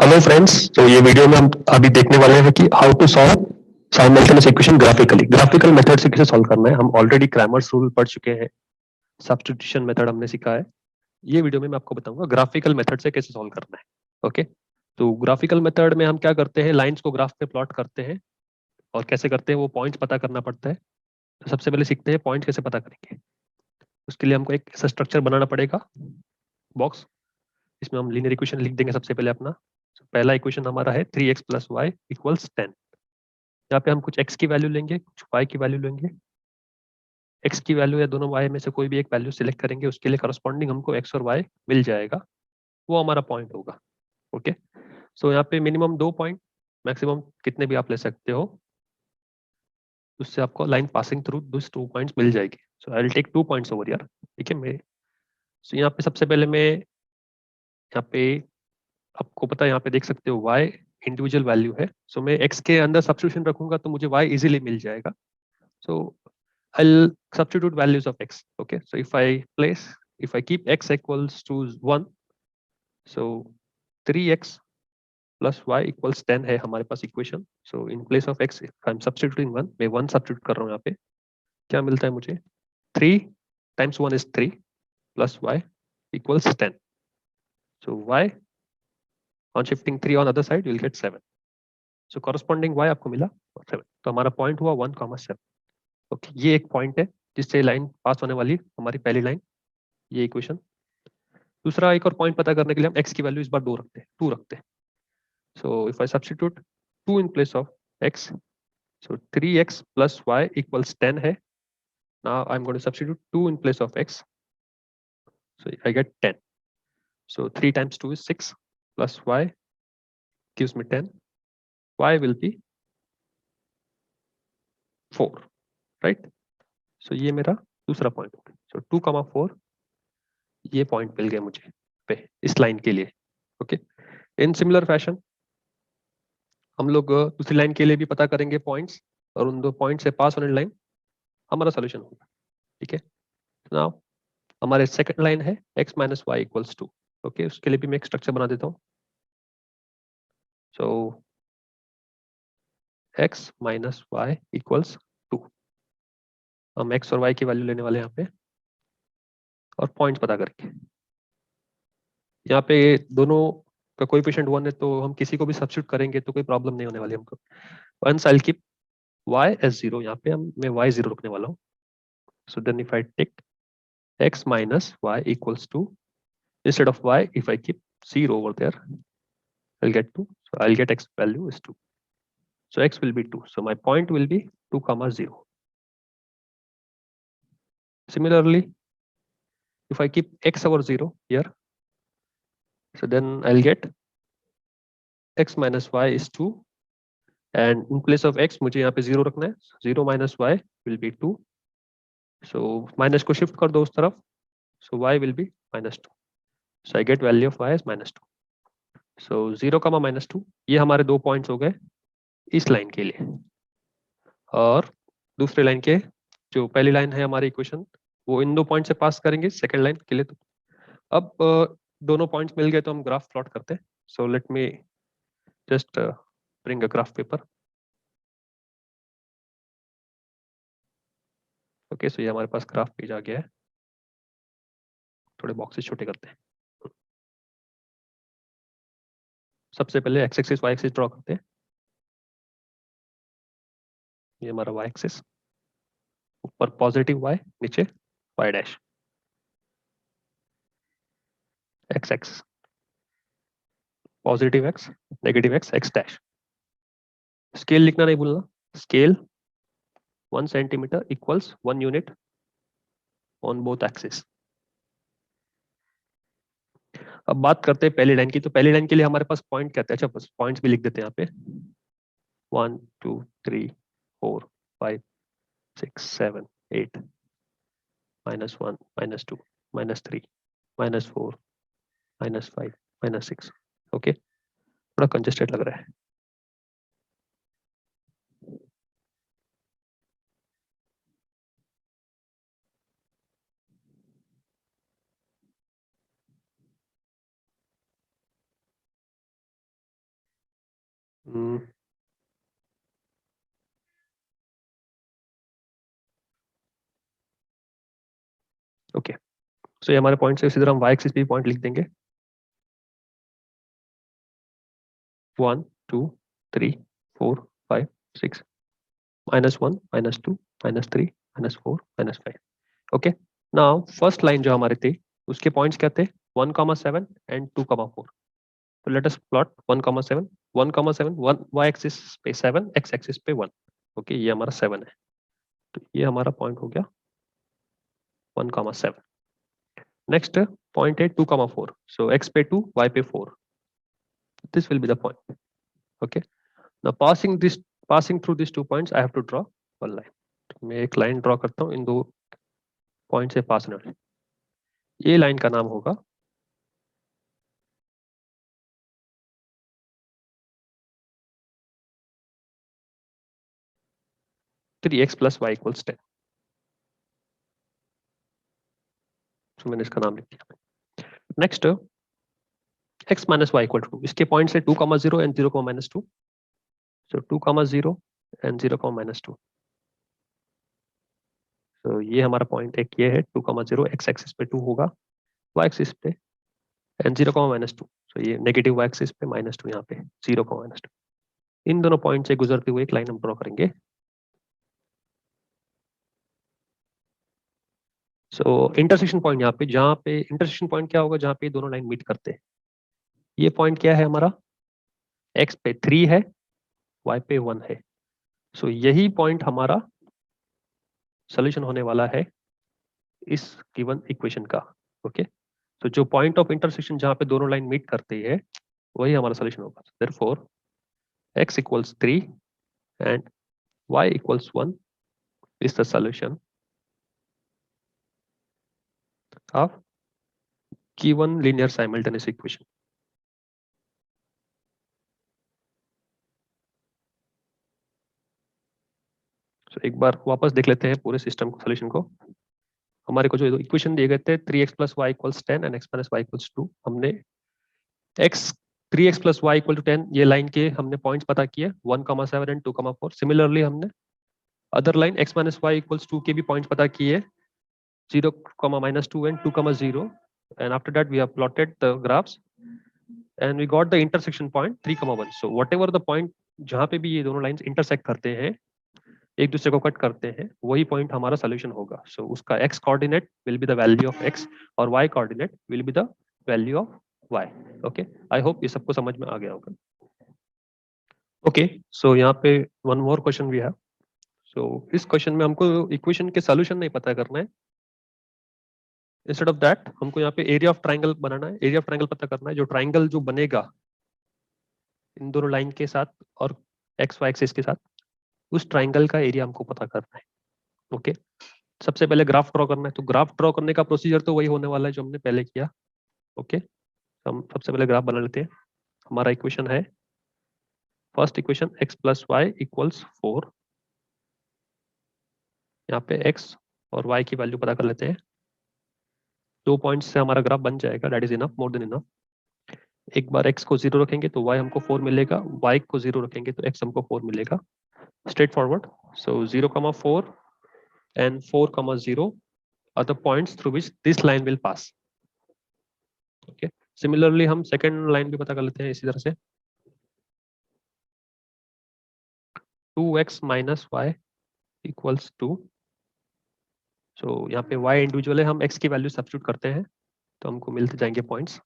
Hello friends, तो ये video में हम अभी देखने वाले हैं कि how to solve simultaneous equation graphically. Graphical method से कैसे सॉल्व करना है। हम ऑलरेडी क्रैमर्स रूल पढ़ चुके हैं, सब्स्टिट्यूशन मेथड हमने सीखा है। ये वीडियो में मैं आपको बताऊंगा ग्राफिकल मेथड से कैसे सॉल्व करना है। ओके, तो ग्राफिकल मेथड में हम क्या करते हैं, लाइंस को ग्राफ पे प्लॉट करते हैं। और कैसे करते हैं वो पॉइंट्स पता करना पड़ता है। तो सबसे पहले सीखते हैं पॉइंट कैसे पता करेंगे। उसके लिए हमको एक ऐसा स्ट्रक्चर बनाना पड़ेगा, बॉक्स। इसमें हम लीनियर इक्वेशन लिख देंगे सबसे पहले अपना। पहला इक्वेशन हमारा है 3x + y = 10। यहाँ पे हम कुछ x की वैल्यू लेंगे, कुछ y की वैल्यू लेंगे। x की वैल्यू या दोनों y में से कोई भी एक वैल्यू सिलेक्ट करेंगे, उसके लिए करस्पॉन्डिंग हमको x और y मिल जाएगा, वो हमारा पॉइंट होगा। ओके, सो यहाँ पे मिनिमम 2 पॉइंट, मैक्सिमम कितने भी आप ले सकते हो, उससे आपको line passing through this 2 points मिल जाएगी। So I will take 2 points over यार। ठीक है, मैं सो यहाँ पे सबसे पहले मैं यहाँ पे आपको पता है, यहाँ पे देख सकते हो y इंडिविजुअल वैल्यू है। सो मैं x के अंदर सब्स्टिट्यूशन रखूंगा तो मुझे y इजीली मिल जाएगा। सो I'll substitute values of x. Okay, so if I keep x equals to 1, so 3x plus y = 10 है हमारे पास equation. So in place of x, if I'm substituting 1, मैं 1 substitute कर रहा हूँ यहाँ पे। क्या मिलता है मुझे? 3 times 1 is 3 plus y = 10. So y on shifting 3 on other side, you will get 7. So corresponding y आपको मिला 7. तो हमारा पॉइंट हुआ 1,7. ओके, ये एक पॉइंट है जिससे लाइन पास होने वाली हमारी पहली लाइन, ये इक्वेशन। दूसरा एक और पॉइंट पता करने के लिए हम x की वैल्यू इस बार 2 रखते हैं, 2 रखते हैं। So if I substitute 2 in place of x, so 3x plus y = 10 है। Now I am going to substitute 2 in place of x, so I get 10. So 3 times 2 is 6 plus y gives me 10. Y will be 4, right? So ये मेरा दूसरा point हो गया। सो 2,4 ये point मिल गए मुझे पे इस लाइन के लिए। ओके, इन सिमिलर फैशन हम लोग दूसरी लाइन के लिए भी पता करेंगे पॉइंट्स, और उन 2 पॉइंट से पास होने लाइन हमारा सोल्यूशन होगा। ठीक है, नाउ हमारे सेकंड लाइन है x - y = 2। ओके, उसके लिए भी मैं एक स्ट्रक्चर बना देता हूँ। सो x - y = 2। हम x और y की वैल्यू लेने वाले हैं यहाँ पे, और पॉइंट्स पता करके। यहाँ पे दोनों का कोएफिशिएंट 1 है, तो हम किसी को भी सब्स्टिट्यूट करेंगे तो कोई प्रॉब्लम नहीं होने वाली हमको। Once I will keep y as 0, यहाँ पे मैं y 0 रखने वाला हूँ। So then if I take x - y = 2, instead of y, if I keep 0 over there, I'll get 2. So I'll get x value is 2. So x will be 2. So my point will be 2, 0. Similarly, if I keep x over 0 here, so then I'll get x - y is 2. And in place of x, मुझे यहाँ पे 0 रखना है. 0 - y will be 2. So minus को shift कर दो उस तरफ. So y will be -2. So I get value of y as -2. So 0, -2 ये हमारे 2 पॉइंट्स हो गए इस लाइन के लिए। और दूसरे लाइन के, जो पहली लाइन है हमारी इक्वेशन, वो इन 2 पॉइंट से पास करेंगे सेकंड लाइन के लिए। तो अब दोनों पॉइंट्स मिल गए तो हम ग्राफ प्लॉट करते हैं। So let me just bring a graph paper. Okay, so ये हमारे पास ग्राफ पेज आ गया है। थोड़े बॉक्सेस छोटे करते हैं। सबसे पहले X axis Y axis draw करते हैं। ये हमारा वाई एक्सिस, ऊपर पॉजिटिव वाई, नीचे Y dash. X X positive X, negative X, X dash. Scale लिखना नहीं भूलना। Scale 1 centimetre equals 1 unit on both axis. अब बात करते हैं पहली लाइन की। तो पहली लाइन के लिए हमारे पास पॉइंट क्या थे? अच्छा, बस पॉइंट्स भी लिख देते हैं यहाँ पे। 1 2 3 4 5 6 7 8 -1 -2 -3 -4 -5 -6। ओके, थोड़ा कंजेस्टेड लग रहा है। ओके, सो ये हमारे पॉइंट से इसी तरह हम वाई एक्सिस पे पॉइंट लिख देंगे 1 2 3 4 5 6 -1 -2 -3 -4 -5. ओके, नाउ फर्स्ट लाइन जो हमारे थे उसके पॉइंट्स क्या थे 1,7 एंड 2,4. तो let us plot 1,7 1,7 1 y axis पे 7 x एक्सिस पे 1. ओके, ये हमारा 7 है, तो ये हमारा पॉइंट हो गया 1,7. नेक्स्ट पॉइंट है 2,4. सो x पे 2 y पे 4. This will be the point. Okay, now passing through these 2 points I have to draw one line. मैं एक लाइन ड्रॉ करता हूँ इन दो पॉइंट से पास होने वाली. ये लाइन का नाम होगा 3x + y = 10. तो मैंने इसका नाम लिख दिया. Next x - y = 2. इसके पॉइंट से 2,0 एंड 0,-2. So 2,0 and 0,-2. तो ये हमारा पॉइंट एक ये है 2,0 x एक्सिस पे 2 होगा, y एक्सिस पे एंड 0,-2. सो ये नेगेटिव y एक्सिस पे -2 यहाँ पे 0,-2. इन दोनों पॉइंट से गुजरते हुए एक लाइन हम ड्रॉ करेंगे. सो इंटरसेक्शन पॉइंट यहाँ पे, जहाँ पे इंटरसेक्शन पॉइंट क्या होगा, जहाँ पे दोनों लाइन मीट करते हैं. ये पॉइंट क्या है हमारा, x पे 3 है, y पे 1 है. सो यही पॉइंट हमारा सोल्यूशन होने वाला है इस गिवन इक्वेशन का. ओके, तो जो पॉइंट ऑफ इंटरसेक्शन जहाँ पे दोनों लाइन मीट करते हैं वही हमारा सोल्यूशन होगा. Therefore x = 3 and y = 1 is the solution of given linear simultaneous equation. So, एक बार वापस देख लेते हैं पूरे सिस्टम को, सोल्यूशन को. हमारे को जो इक्वेशन दिए गए थे 3x + y = 10 and x - y = 2. हमने x 3x + y = 10 ये लाइन के हमने पॉइंट्स पता किए 1,7 एंड 2,4. सिमिलरली हमने अदर लाइन x - y = 2 के भी पॉइंट्स पता किए 0, -2 and 2,0. And after that we have plotted the graphs and we got the intersection point 3,1. So whatever the point जहाँ पे भी ये दोनों लाइंस इंटरसेक्ट करते हैं, एक दूसरे को कट करते हैं, वही पॉइंट हमारा सोल्यूशन होगा. सो उसका x coordinate will be the value of x और y coordinate will be the value of y. Okay, I hope ये सबको समझ में आ गया होगा. ओके, सो यहाँ पे वन मोर क्वेश्चन भी है. सो इस क्वेश्चन में हमको इक्वेशन के सोल्यूशन नहीं पता करना है. इंस्टेड ऑफ दैट हमको यहाँ पे एरिया ऑफ ट्राइंगल बनाना है. एरिया ऑफ ट्राइंगल पता करना है. जो ट्राइंगल जो बनेगा इन दोनों लाइन के साथ और एक्स वाई एक्सिस के साथ, उस ट्राइंगल का एरिया हमको पता करना है. ओके, सबसे पहले ग्राफ ड्रॉ करना है. तो ग्राफ ड्रॉ करने का प्रोसीजर तो वही होने वाला है जो हमने पहले किया. ओके, हम सबसे पहले ग्राफ बना लेते हैं. हमारा इक्वेशन है, फर्स्ट इक्वेशन x + y = 4. यहाँ पे x और y की वैल्यू पता कर लेते हैं. 2 पॉइंट्स से हमारा ग्राफ बन जाएगा. That is enough, more than enough. एक बार x को 0 रखेंगे तो y हमको 4 मिलेगा, y को 0 रखेंगे तो x हमको 4 मिलेगा. Straight forward. So 0,4 and 4,0 are the points through which this line will pass. Okay, similarly हम सेकेंड लाइन भी पता कर लेते हैं इसी तरह से. 2x - y = 2. सो यहाँ पे y इंडिविजुअल है, हम x की वैल्यू सब्स्टिट्यूट करते हैं तो हमको मिलते जाएंगे पॉइंट्स.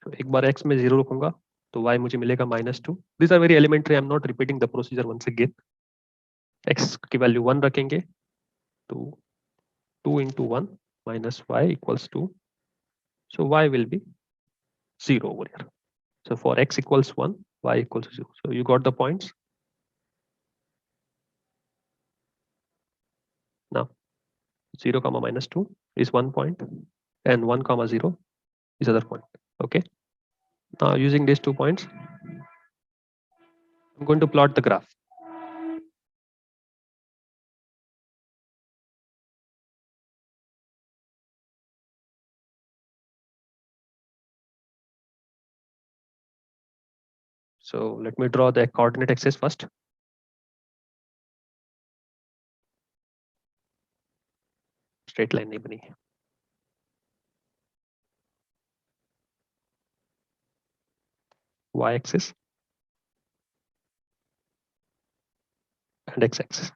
तो एक बार x में 0 रखूंगा तो y मुझे मिलेगा -2. This are very elementary, I am not repeating the procedure once again. x की वैल्यू 1 रखेंगे तो 2 × 1 - y = 2. So y will be 0 over here. So for x = 1, y = 0. So you got the points. Now 0, -2 is 1 point and 1, 0 is other point. Okay. Now using these 2 points, I'm going to plot the graph. So let me draw the coordinate axis first. Straight line नहीं बनी. Y axis and X axis.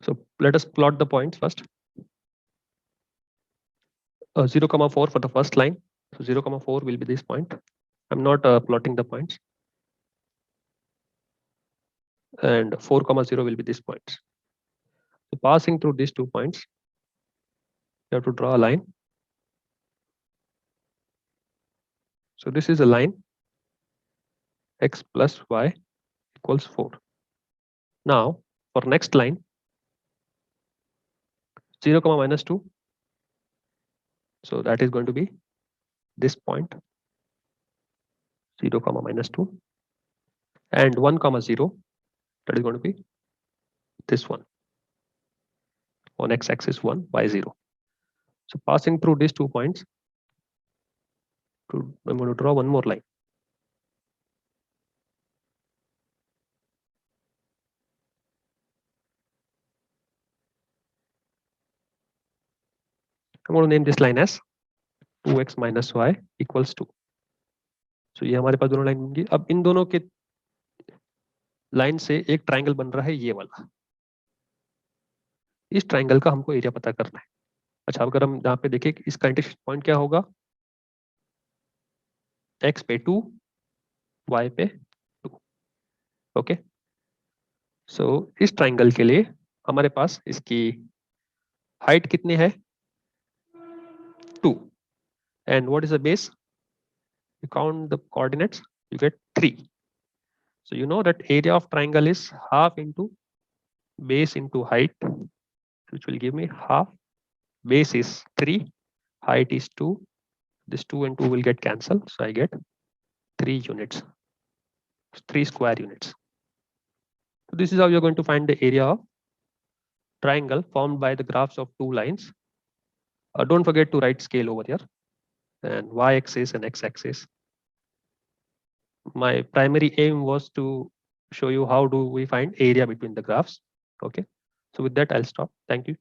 So let us plot the points first. 0,4 for the first line. So 0,4 will be this point. I'm not plotting the points. And 4,0 will be this point. So passing through these 2 points, you have to draw a line. So this is a line. X plus Y equals 4. Now for next line, 0, minus 2. So that is going to be this point, 0, minus 2, and 1, 0. That is going to be this one. On x-axis 1, y 0. So passing through these 2 points, I'm going to draw one more line. I'm going to name this line as 2x minus y equals 2. So ये हमारे पास दोनों line होंगी. अब इन दोनों के line से एक triangle बन रहा है ये वाला. इस ट्राइंगल का हमको एरिया पता करना है. अच्छा, अगर हम यहाँ पे देखें इसका इंटरसेक्शन पॉइंट क्या होगा, x पे 2, y पे 2. ओके. सो इस ट्राइंगल के लिए हमारे पास इसकी हाइट कितनी है, 2. And what is the base? You count the coordinates, you get 3. So you know that area of triangle is half into base into height, which will give me half. Base is 3, height is 2. This 2 and 2 will get cancelled, so I get 3 units, 3 square units. So this is how you're going to find the area of triangle formed by the graphs of 2 lines. Don't forget to write scale over here, and y-axis and x-axis. My primary aim was to show you how do we find area between the graphs. Okay, so with that I'll stop. Thank you.